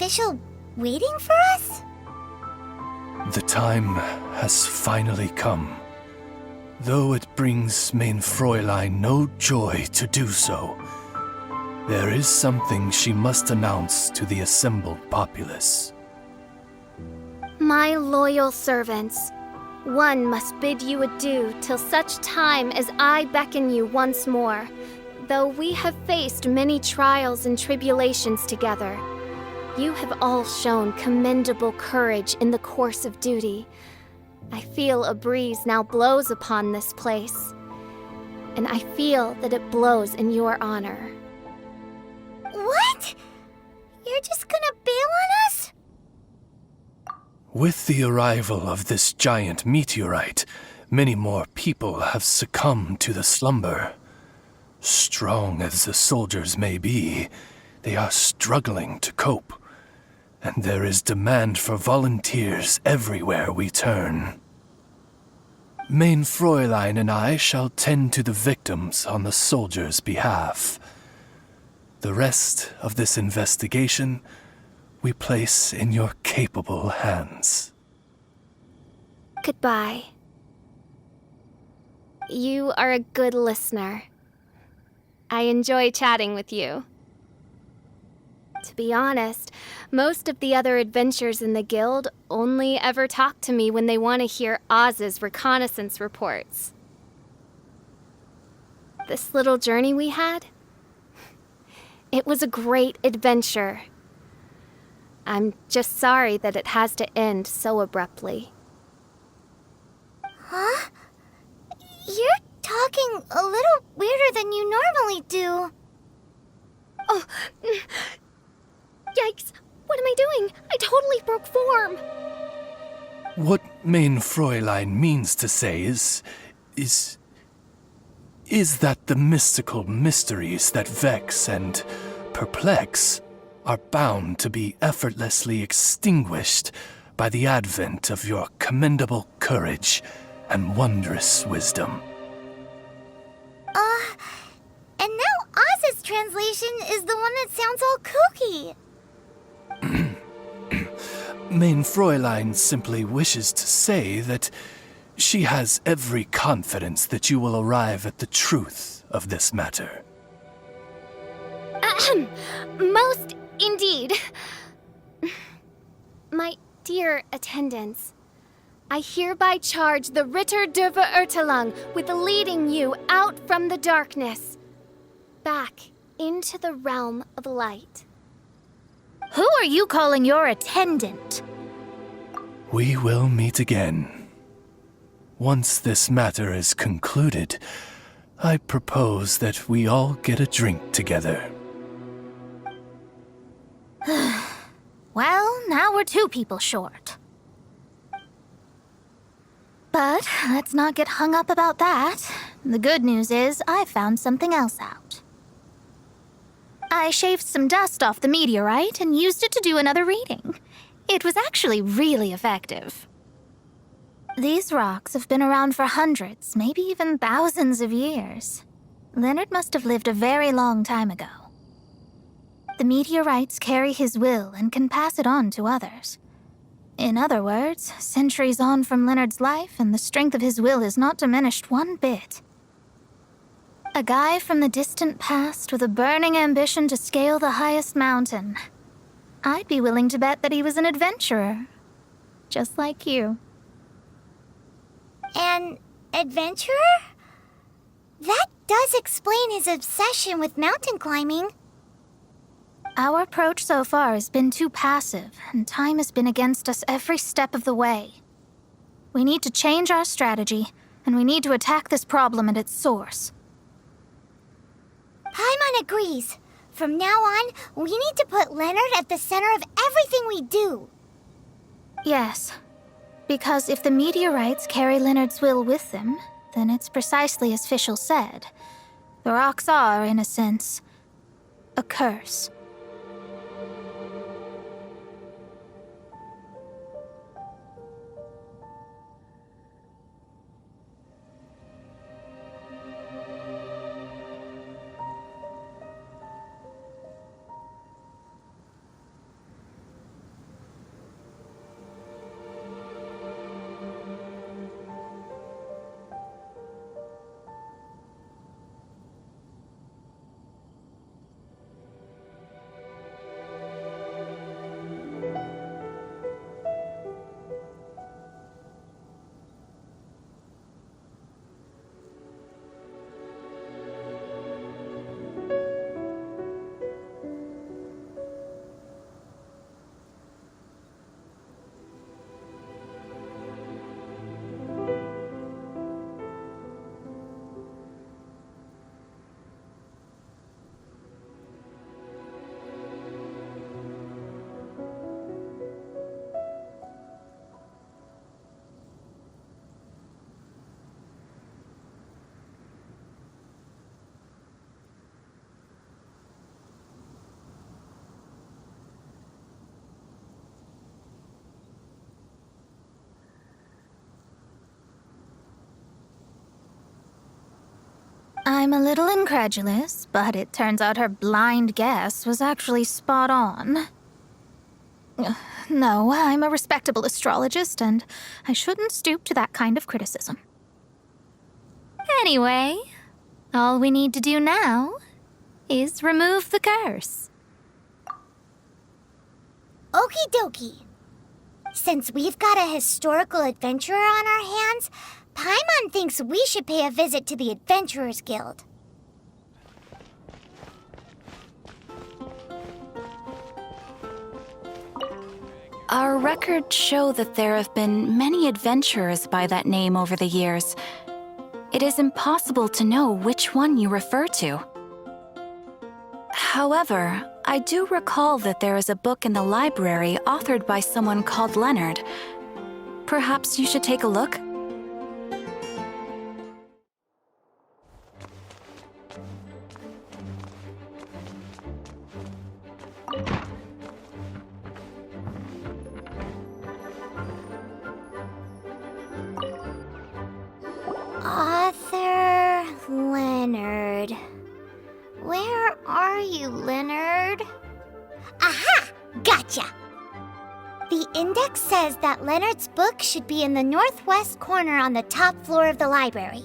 official waiting for us? The time has finally come. Though it brings mein Fräulein no joy to do so, there is something she must announce to the assembled populace. My loyal servants, one must bid you adieu till such time as I beckon you once more. Though we have faced many trials and tribulations together, you have all shown commendable courage in the course of duty. I feel a breeze now blows upon this place, and I feel that it blows in your honor. What? You're just gonna bail on us? With the arrival of this giant meteorite, many more people have succumbed to the slumber. Strong as the soldiers may be, they are struggling to cope, and there is demand for volunteers everywhere we turn. Mein Fräulein and I shall tend to the victims on the soldiers' behalf. The rest of this investigation we place in your capable hands. Goodbye. You are a good listener. I enjoy chatting with you. To be honest, most of the other adventurers in the guild only ever talk to me when they want to hear Oz's reconnaissance reports. This little journey we had, it was a great adventure. I'm just sorry that it has to end so abruptly. Huh? You're talking a little weirder than you normally do. Oh, yikes! What am I doing? I totally broke form! What mein Fräulein means to say is that the mystical mysteries that vex and perplex are bound to be effortlessly extinguished by the advent of your commendable courage and wondrous wisdom. And now Oz's translation is the one that sounds all kooky. Mein Fräulein simply wishes to say that she has every confidence that you will arrive at the truth of this matter. Ahem. Most indeed. My dear attendants, I hereby charge the Ritter der Verirrtelung with leading you out from the darkness, back into the realm of light. Who are you calling your attendant? We will meet again. Once this matter is concluded, I propose that we all get a drink together. Well, now we're 2 people short. But let's not get hung up about that. The good news is I found something else out. I shaved some dust off the meteorite and used it to do another reading. It was actually really effective. These rocks have been around for hundreds, maybe even thousands of years. Leonard must have lived a very long time ago. The meteorites carry his will and can pass it on to others. In other words, centuries on from Leonard's life, and the strength of his will is not diminished one bit. A guy from the distant past with a burning ambition to scale the highest mountain. I'd be willing to bet that he was an adventurer, just like you. An adventurer? That does explain his obsession with mountain climbing. Our approach so far has been too passive, and time has been against us every step of the way. We need to change our strategy, and we need to attack this problem at its source. Paimon agrees. From now on, we need to put Leonard at the center of everything we do. Yes, because if the meteorites carry Leonard's will with them, then it's precisely as Fischl said. The rocks are, in a sense, a curse. I'm a little incredulous, but it turns out her blind guess was actually spot on. No, I'm a respectable astrologist, and I shouldn't stoop to that kind of criticism. Anyway, all we need to do now is remove the curse. Okie dokie. Since we've got a historical adventurer on our hands, Paimon thinks we should pay a visit to the Adventurers Guild. Our records show that there have been many adventurers by that name over the years. It is impossible to know which one you refer to. However, I do recall that there is a book in the library authored by someone called Leonard. Perhaps you should take a look? Author Leonard. Where are you, Leonard? Aha! Gotcha! The index says that Leonard's book should be in the northwest corner on the top floor of the library.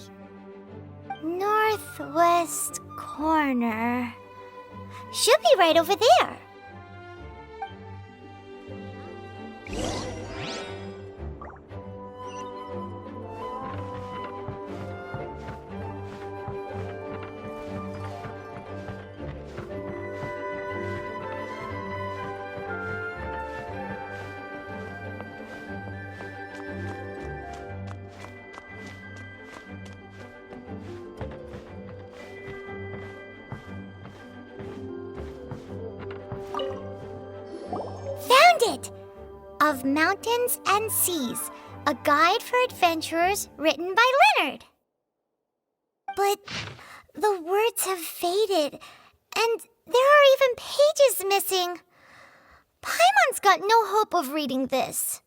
Northwest corner. Should be right over there. It! Of Mountains and Seas, a guide for adventurers written by Leonard. But the words have faded, and there are even pages missing. Paimon's got no hope of reading this.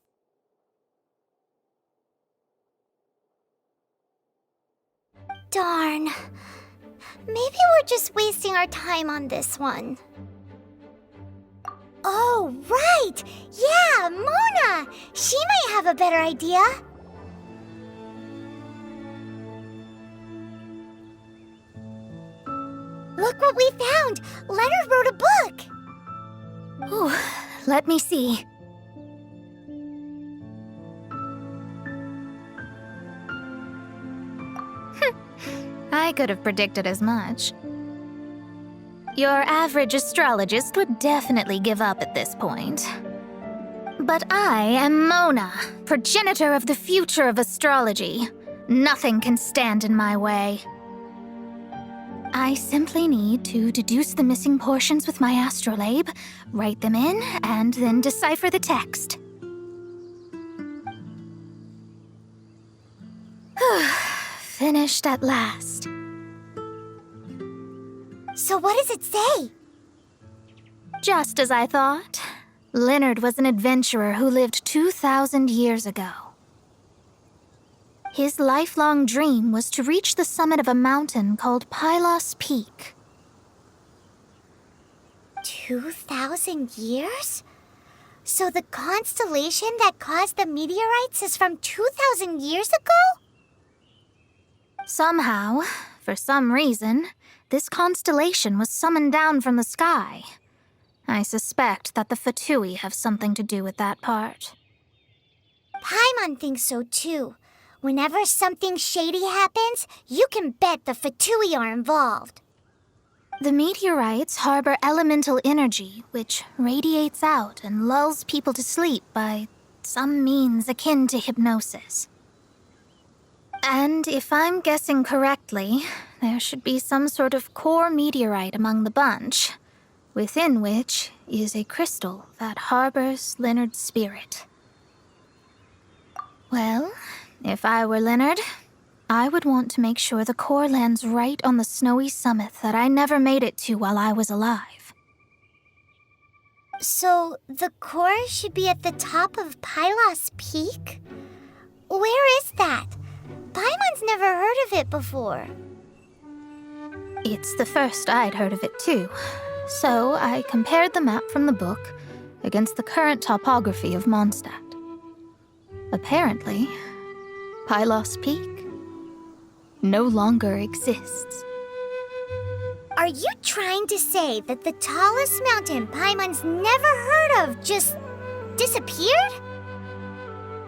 Darn. Maybe we're just wasting our time on this one. Oh, right! Yeah, Mona! She might have a better idea. Look what we found! Leonard wrote a book! Ooh, let me see. I could have predicted as much. Your average astrologist would definitely give up at this point. But I am Mona, progenitor of the future of astrology. Nothing can stand in my way. I simply need to deduce the missing portions with my astrolabe, write them in, and then decipher the text. Finished at last. So what does it say? Just as I thought. Leonard was an adventurer who lived 2,000 years ago. His lifelong dream was to reach the summit of a mountain called Pylos Peak. 2,000 years? So the constellation that caused the meteorites is from 2,000 years ago? Somehow, for some reason, this constellation was summoned down from the sky. I suspect that the Fatui have something to do with that part. Paimon thinks so too. Whenever something shady happens, you can bet the Fatui are involved. The meteorites harbor elemental energy, which radiates out and lulls people to sleep by some means akin to hypnosis. And if I'm guessing correctly, there should be some sort of core meteorite among the bunch, within which is a crystal that harbors Leonard's spirit. Well, if I were Leonard, I would want to make sure the core lands right on the snowy summit that I never made it to while I was alive. So the core should be at the top of Pylos Peak? Where is that? Paimon's never heard of it before. It's the first I'd heard of it too, so I compared the map from the book against the current topography of Mondstadt. Apparently, Pylos Peak no longer exists. Are you trying to say that the tallest mountain Paimon's never heard of just disappeared?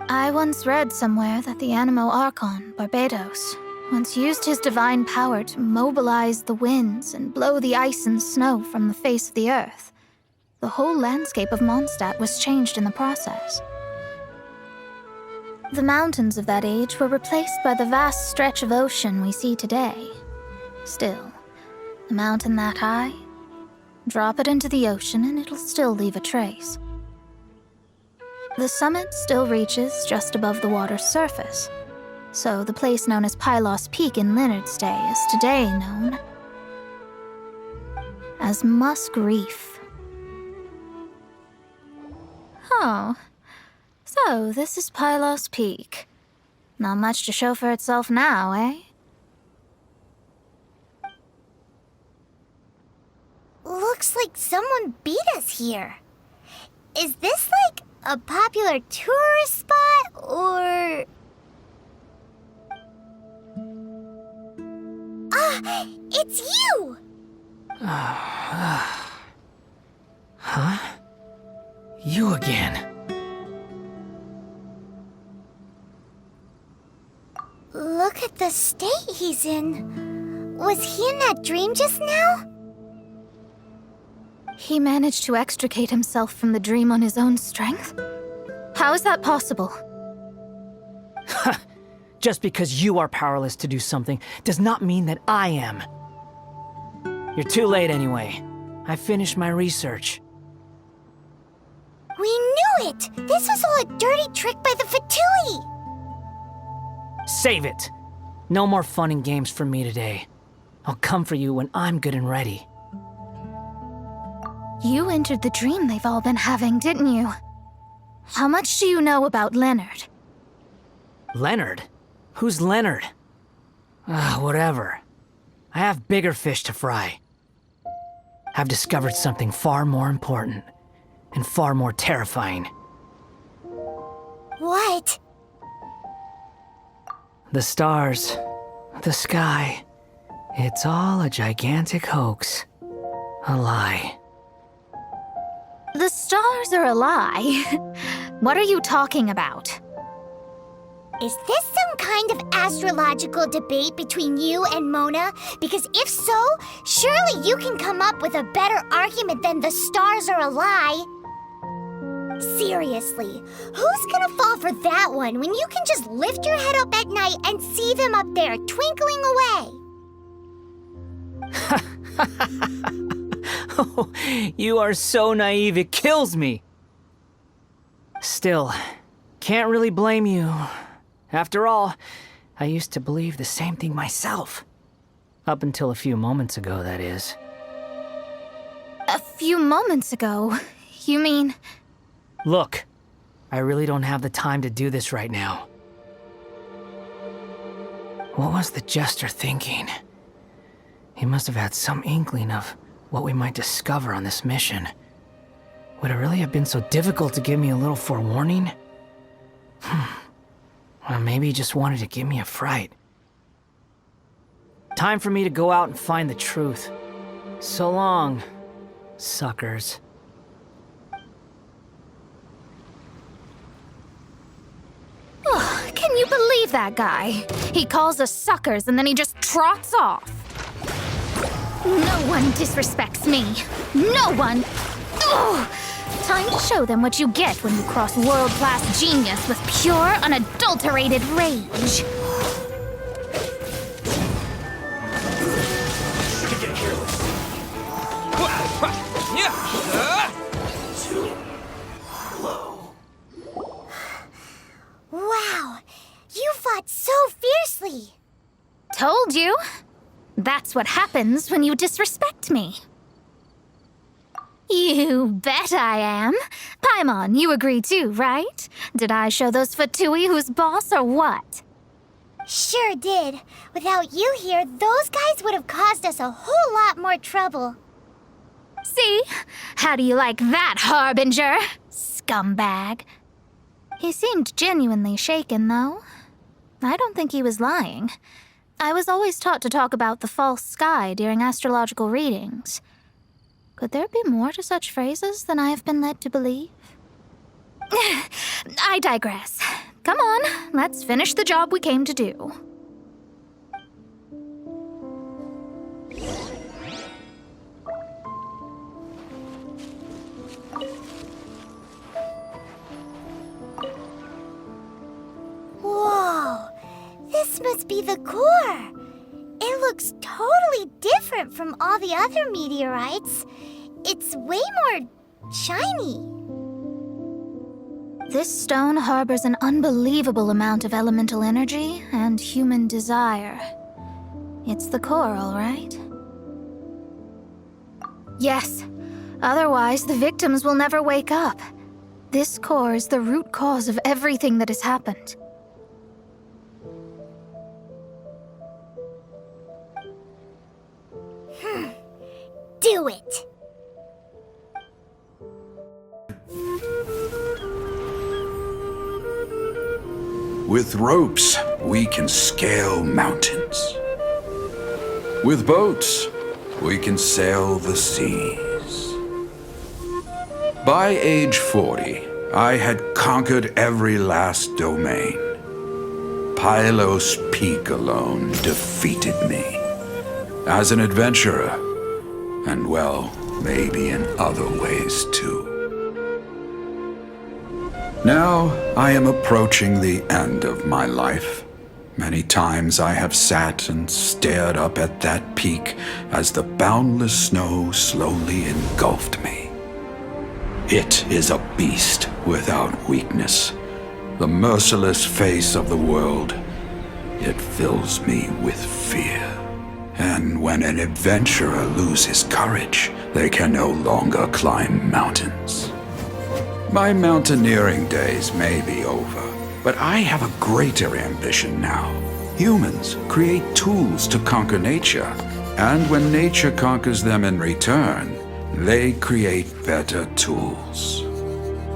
I once read somewhere that the Animo Archon, Barbados, once used his divine power to mobilize the winds and blow the ice and snow from the face of the earth. The whole landscape of Mondstadt was changed in the process. The mountains of that age were replaced by the vast stretch of ocean we see today. Still, a mountain that high, drop it into the ocean and it'll still leave a trace. The summit still reaches just above the water's surface, so the place known as Pylos Peak in Leonard's day is today known as Musk Reef. Oh, so this is Pylos Peak. Not much to show for itself now, eh? Looks like someone beat us here. Is this like a popular tourist spot, or... Ah, it's you! Huh? You again. Look at the state he's in. Was he in that dream just now? He managed to extricate himself from the dream on his own strength? How is that possible? Just because you are powerless to do something does not mean that I am. You're too late anyway. I finished my research. We knew it! This was all a dirty trick by the Fatui! Save it! No more fun and games for me today. I'll come for you when I'm good and ready. You entered the dream they've all been having, didn't you? How much do you know about Leonard? Leonard? Who's Leonard? Whatever. I have bigger fish to fry. I've discovered something far more important and far more terrifying. What? The stars, the sky, it's all a gigantic hoax. A lie. The stars are a lie. What are you talking about? Is this some kind of astrological debate between you and Mona? Because if so, surely you can come up with a better argument than the stars are a lie. Seriously, who's gonna fall for that one when you can just lift your head up at night and see them up there twinkling away? Oh, you are so naive, it kills me. Still, can't really blame you. After all, I used to believe the same thing myself. Up until a few moments ago, that is. A few moments ago? You mean... Look, I really don't have the time to do this right now. What was the jester thinking? He must have had some inkling of what we might discover on this mission. Would it really have been so difficult to give me a little forewarning? Or maybe he just wanted to give me a fright. Time for me to go out and find the truth. So long, suckers. Can you believe that guy? He calls us suckers and then he just trots off. No one disrespects me. No one. Ugh. Time to show them what you get when you cross world-class genius with pure, unadulterated rage. Wow, you fought so fiercely. Told you. That's what happens when you disrespect me. You bet I am. Paimon, you agree too, right? Did I show those Fatui who's boss or what? Sure did. Without you here, those guys would have caused us a whole lot more trouble. See? How do you like that, Harbinger? Scumbag. He seemed genuinely shaken, though. I don't think he was lying. I was always taught to talk about the false sky during astrological readings. Could there be more to such phrases than I have been led to believe? I digress. Come on, let's finish the job we came to do. Whoa, this must be the core. It looks totally different from all the other meteorites. It's way more shiny. This stone harbors an unbelievable amount of elemental energy and human desire. It's the core, all right? Yes. Otherwise, the victims will never wake up. This core is the root cause of everything that has happened. Do it. With ropes, we can scale mountains. With boats, we can sail the seas. By age 40, I had conquered every last domain. Pylos Peak alone defeated me. As an adventurer, and well, maybe in other ways too. Now, I am approaching the end of my life. Many times I have sat and stared up at that peak as the boundless snow slowly engulfed me. It is a beast without weakness, the merciless face of the world. It fills me with fear. And when an adventurer loses courage, they can no longer climb mountains. My mountaineering days may be over, but I have a greater ambition now. Humans create tools to conquer nature, and when nature conquers them in return, they create better tools.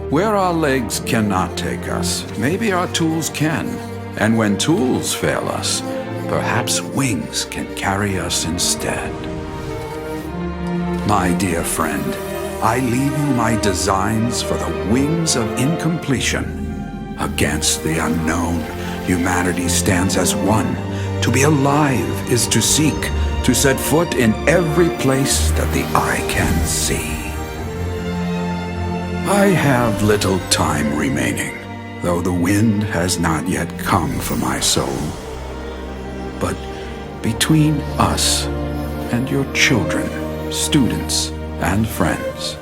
Where our legs cannot take us, maybe our tools can. And when tools fail us, perhaps wings can carry us instead. My dear friend, I leave you my designs for the wings of incompletion. Against the unknown, humanity stands as one. To be alive is to seek, to set foot in every place that the eye can see. I have little time remaining, though the wind has not yet come for my soul. But between us and your children, students, and friends,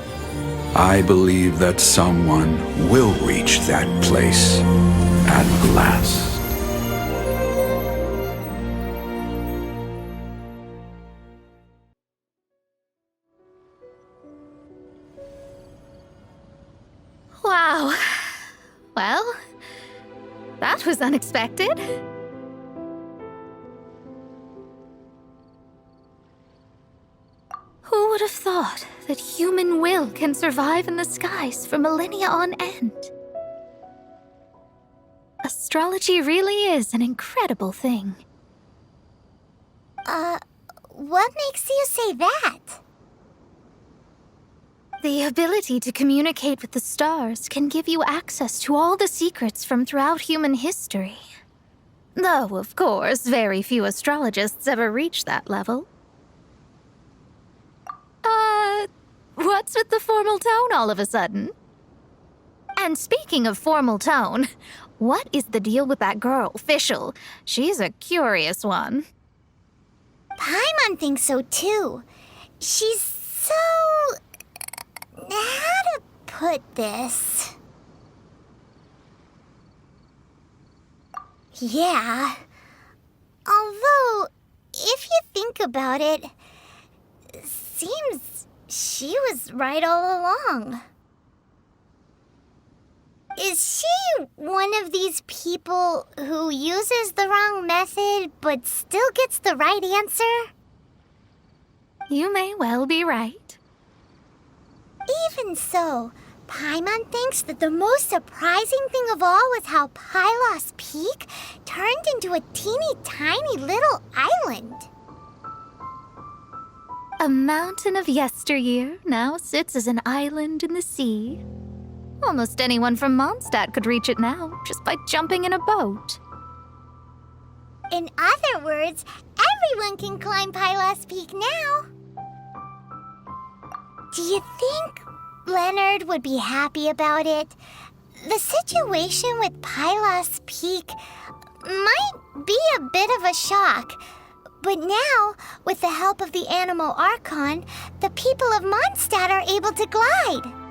I believe that someone will reach that place at last. Wow. Well, that was unexpected. Who would have thought that human will can survive in the skies for millennia on end? Astrology really is an incredible thing. What makes you say that? The ability to communicate with the stars can give you access to all the secrets from throughout human history. Though, of course, very few astrologists ever reach that level. What's with the formal tone all of a sudden? And speaking of formal tone, what is the deal with that girl, Fischl? She's a curious one. Paimon thinks so too. She's so... how to put this? Yeah. Although, if you think about it, seems she was right all along. Is Is she one of these people who uses the wrong method but still gets the right answer? You may well be right. Even so, Paimon thinks that the most surprising thing of all was how Pylos Peak turned into a teeny tiny little island. A mountain of yesteryear now sits as an island in the sea. Almost anyone from Mondstadt could reach it now, just by jumping in a boat. In other words, everyone can climb Pylos Peak now. Do you think Leonard would be happy about it? The situation with Pylos Peak might be a bit of a shock. But now, with the help of the Animal Archon, the people of Mondstadt are able to glide.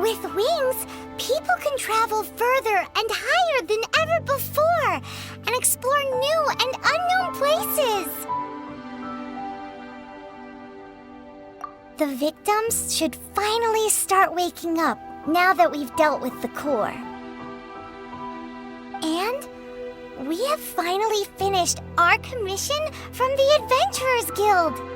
With wings, people can travel further and higher than ever before and explore new and unknown places. The victims should finally start waking up now that we've dealt with the core. And we have finally finished our commission from the Adventurers Guild.